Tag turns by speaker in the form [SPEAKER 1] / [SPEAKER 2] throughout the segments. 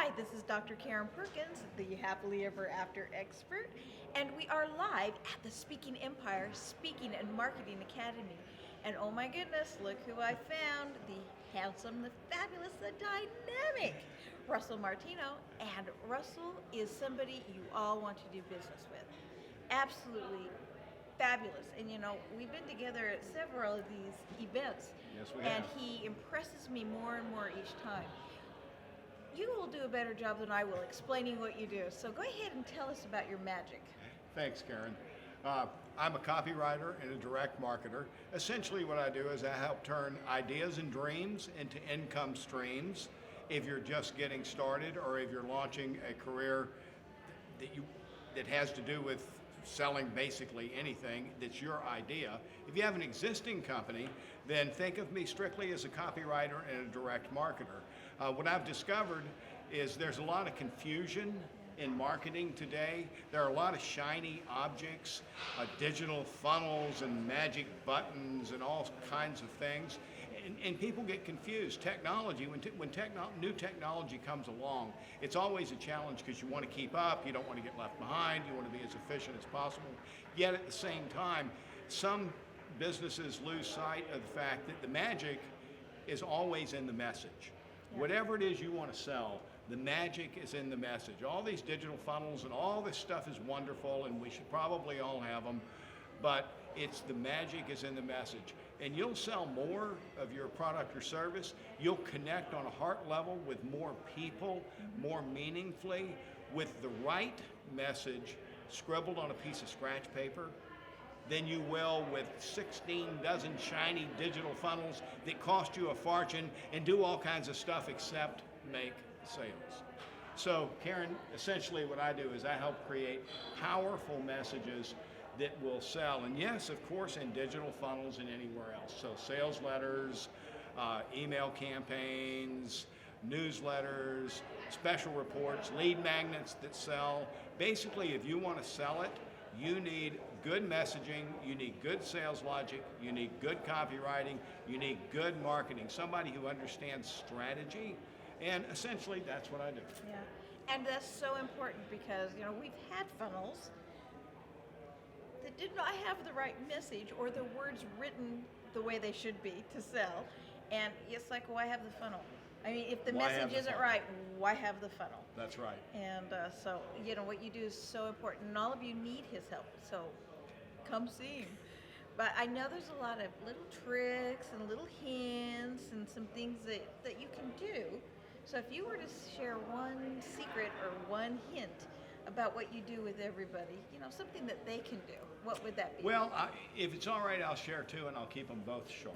[SPEAKER 1] Hi, this is Dr. Karen Perkins, the Happily Ever After expert, and we are live at the Speaking Empire Speaking and Marketing Academy. And oh my goodness, look who I found, the handsome, the fabulous, the dynamic Russell Martino. And Russell is somebody you all want to do business with. Absolutely fabulous. And you know, we've been together at several of these events.
[SPEAKER 2] Yes, we
[SPEAKER 1] and
[SPEAKER 2] have.
[SPEAKER 1] he impresses me more and more each time. You will do a better job than I will explaining what you do. So go ahead and tell us about your magic.
[SPEAKER 2] Thanks, Karen. I'm a copywriter and a direct marketer. Essentially what I do is I help turn ideas and dreams into income streams if you're just getting started or if you're launching a career that has to do with selling basically anything that's your idea. If you have an existing company, then think of me strictly as a copywriter and a direct marketer. What I've discovered is there's a lot of confusion in marketing today. There are a lot of shiny objects, digital funnels and magic buttons and all kinds of things. And people get confused. Technology, when new technology comes along, it's always a challenge because you want to keep up, you don't want to get left behind, you want to be as efficient as possible. Yet at the same time, some businesses lose sight of the fact that the magic is always in the message. Yeah. Whatever it is you want to sell, the magic is in the message. All these digital funnels and all this stuff is wonderful and we should probably all have them, but it's the magic is in the message. And you'll sell more of your product or service. You'll connect on a heart level with more people, more meaningfully, with the right message scribbled on a piece of scratch paper than you will with 16 dozen shiny digital funnels that cost you a fortune and do all kinds of stuff except make sales. So Karen, essentially what I do is I help create powerful messages that will sell. And yes, of course, in digital funnels and anywhere else. So sales letters, email campaigns, newsletters, special reports, lead magnets that sell. Basically, if you want to sell it, you need good messaging, you need good sales logic, you need good copywriting, you need good marketing, somebody who understands strategy, and essentially that's what I do.
[SPEAKER 1] Yeah, and that's so important because, you know, we've had funnels that did not have the right message or the words written the way they should be to sell. And it's like, why have the funnel? I mean, if the message isn't right, why have the funnel?
[SPEAKER 2] That's right.
[SPEAKER 1] And so, you know, what you do is so important, and all of you need his help. So come see him. But I know there's a lot of little tricks and little hints and some things that you can do. So if you were to share one secret or one hint about what you do with everybody, you know, something that they can do, what would that be?
[SPEAKER 2] Well, if it's all right, I'll share two and I'll keep them both short.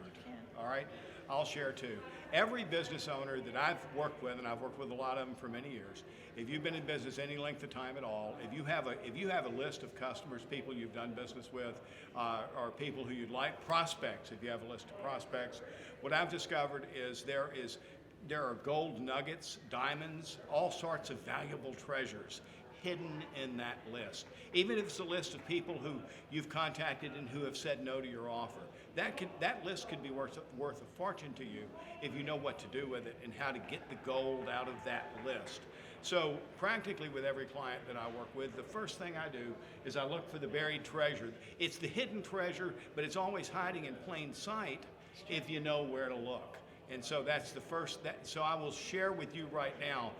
[SPEAKER 2] All right? I'll share two. Every business owner that I've worked with, and I've worked with a lot of them for many years, if you've been in business any length of time at all, if you have a list of customers, people you've done business with, or people who you'd like, prospects, if you have a list of prospects, what I've discovered is there are gold nuggets, diamonds, all sorts of valuable treasures hidden in that list. Even if it's a list of people who you've contacted and who have said no to your offer. That list could be worth a fortune to you if you know what to do with it and how to get the gold out of that list. So practically with every client that I work with, the first thing I do is I look for the buried treasure. It's the hidden treasure, but it's always hiding in plain sight if you know where to look. And so that's the first, so I will share with you right now,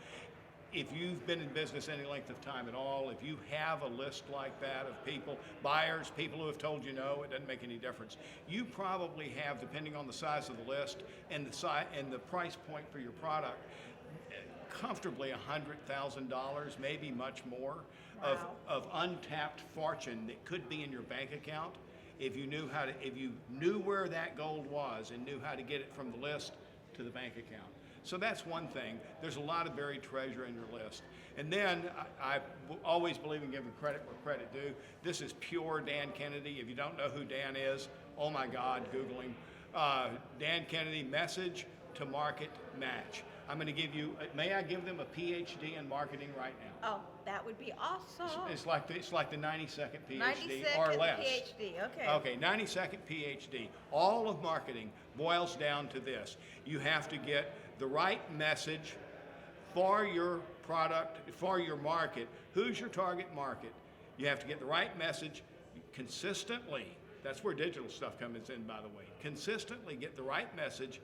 [SPEAKER 2] if you've been in business any length of time at all, if you have a list like that of people, buyers, people who have told you no, it doesn't make any difference. You probably have, depending on the size of the list and the price point for your product, comfortably $100,000, maybe much more,
[SPEAKER 1] wow,
[SPEAKER 2] of untapped fortune that could be in your bank account if you knew where that gold was and knew how to get it from the list to the bank account. So that's one thing. There's a lot of buried treasure in your list. And then I always believe in giving credit where credit due. This is pure Dan Kennedy. If you don't know who Dan is, oh my God, Google him. Dan Kennedy, message to market match. I'm going to give you, may I give them a PhD in marketing right now?
[SPEAKER 1] Oh, that would be awesome.
[SPEAKER 2] It's like the 90-second PhD
[SPEAKER 1] 90
[SPEAKER 2] or less.
[SPEAKER 1] PhD, okay.
[SPEAKER 2] Okay, 90-second PhD. All of marketing boils down to this. You have to get the right message for your product for your market. Who's your target market? You have to get the right message consistently. That's where digital stuff comes in, by the way. Consistently get the right message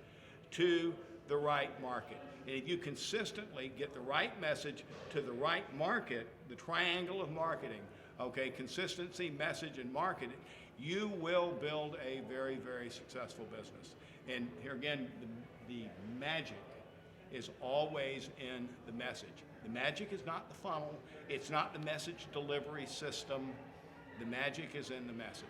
[SPEAKER 2] to the right market. And if you consistently get the right message to the right market, the triangle of marketing, okay, consistency, message, and marketing, you will build a very, very successful business. And here again, the magic is always in the message. The magic is not the funnel. It's not the message delivery system. The magic is in the message.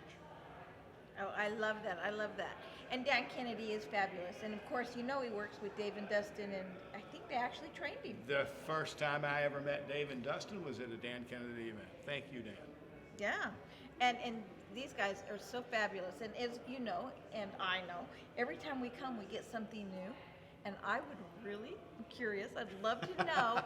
[SPEAKER 1] Oh, I love that. I love that. And Dan Kennedy is fabulous. And of course, you know he works with Dave and Dustin, and I think they actually trained him.
[SPEAKER 2] The first time I ever met Dave and Dustin was at a Dan Kennedy event. Thank you, Dan.
[SPEAKER 1] Yeah. And these guys are so fabulous. And as you know, and I know, every time we come, we get something new. And I would really, I'm curious, I'd love to know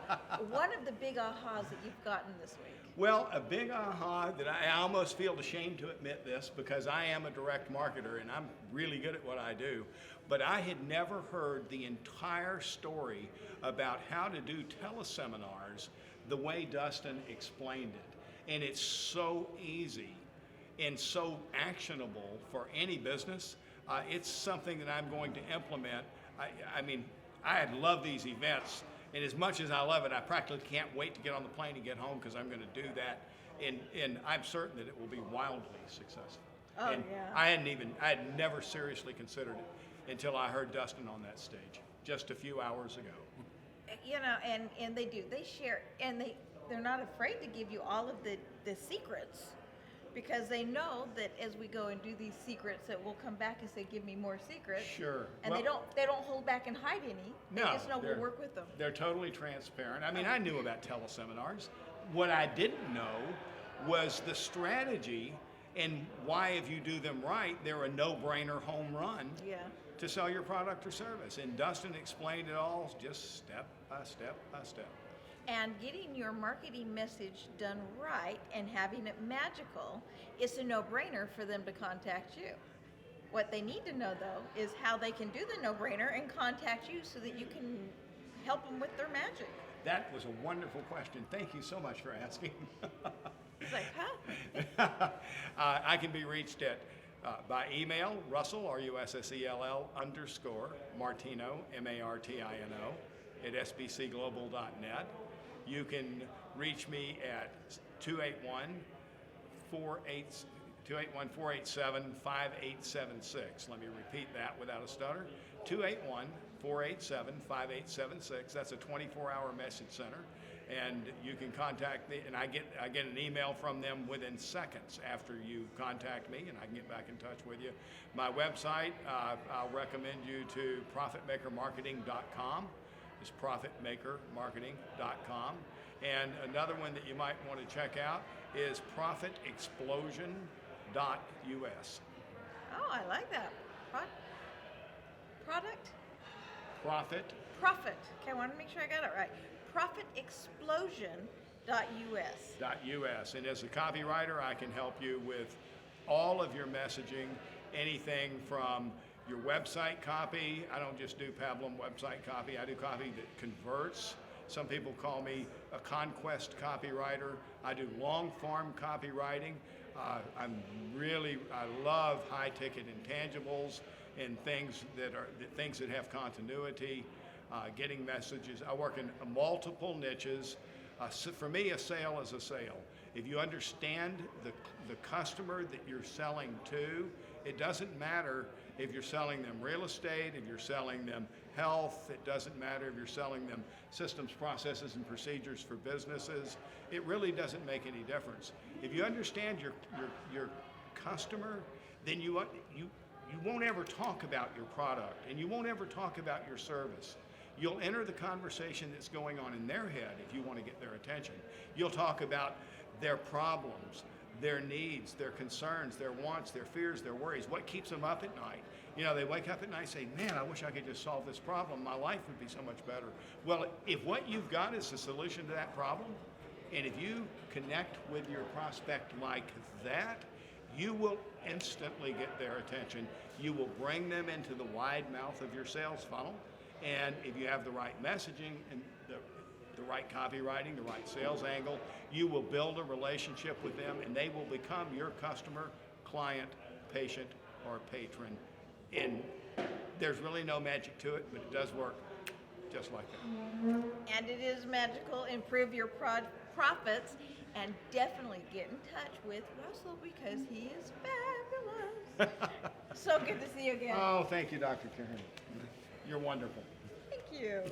[SPEAKER 1] one of the big ahas that you've gotten this week.
[SPEAKER 2] Well, a big aha that I almost feel ashamed to admit this because I am a direct marketer and I'm really good at what I do, but I had never heard the entire story about how to do teleseminars the way Dustin explained it. And it's so easy and so actionable for any business. It's something that I'm going to implement. I mean, I love these events, and as much as I love it, I practically can't wait to get on the plane and get home because I'm going to do that, and I'm certain that it will be wildly successful.
[SPEAKER 1] Oh,
[SPEAKER 2] and
[SPEAKER 1] yeah.
[SPEAKER 2] I had never seriously considered it until I heard Dustin on that stage just a few hours ago.
[SPEAKER 1] You know, and they do. They share, and they're not afraid to give you all of the secrets, because they know that as we go and do these secrets that we'll come back and say, give me more secrets.
[SPEAKER 2] Sure.
[SPEAKER 1] And
[SPEAKER 2] Well,
[SPEAKER 1] they don't hold back and hide any. They
[SPEAKER 2] No,
[SPEAKER 1] just know we'll work with them.
[SPEAKER 2] They're totally transparent. I mean, I knew about teleseminars. What I didn't know was the strategy and why, if you do them right, they're a no-brainer home run
[SPEAKER 1] Yeah.
[SPEAKER 2] to sell your product or service. And Dustin explained it all just step by step by step.
[SPEAKER 1] And getting your marketing message done right and having it magical is a no-brainer for them to contact you. What they need to know, though, is how they can do the no-brainer and contact you so that you can help them with their magic.
[SPEAKER 2] That was a wonderful question. Thank you so much for asking.
[SPEAKER 1] It's like, huh?
[SPEAKER 2] I can be reached at by email, Russell, RUSSELL _Martino, MARTINO, at sbcglobal.net. You can reach me at 281-487-5876. Let me repeat that without a stutter. 281-487-5876. That's a 24-hour message center. And you can contact me, and I get an email from them within seconds after you contact me, and I can get back in touch with you. My website, I'll recommend you to profitmakermarketing.com. It's profitmakermarketing.com. And another one that you might want to check out is profitexplosion.us.
[SPEAKER 1] Oh, I like that. Product?
[SPEAKER 2] Profit.
[SPEAKER 1] Profit. Okay, I want to make sure I got it right. Profitexplosion.us.
[SPEAKER 2] .us. And as a copywriter, I can help you with all of your messaging, anything from your website copy. I don't just do Pablum website copy. I do copy that converts. Some people call me a conquest copywriter. I do long form copywriting. I love high ticket intangibles and things that have continuity. Getting messages. I work in multiple niches. For me, a sale is a sale. If you understand the customer that you're selling to, it doesn't matter if you're selling them real estate, if you're selling them health, it doesn't matter if you're selling them systems, processes, and procedures for businesses. It really doesn't make any difference. If you understand your customer, then you won't ever talk about your product, and you won't ever talk about your service. You'll enter the conversation that's going on in their head if you want to get their attention. You'll talk about their problems, their needs, their concerns, their wants, their fears, their worries, what keeps them up at night. You know, they wake up at night and say, man, I wish I could just solve this problem. My life would be so much better. Well, if what you've got is the solution to that problem, and if you connect with your prospect like that, you will instantly get their attention. You will bring them into the wide mouth of your sales funnel. And if you have the right messaging and the the right copywriting, the right sales angle, you will build a relationship with them and they will become your customer, client, patient, or patron. And there's really no magic to it, but it does work just like that.
[SPEAKER 1] And it is magical. Improve your profits, and definitely get in touch with Russell because he is fabulous. So good to see you again.
[SPEAKER 2] Oh, thank you, Dr. Karen. You're wonderful.
[SPEAKER 1] Thank you.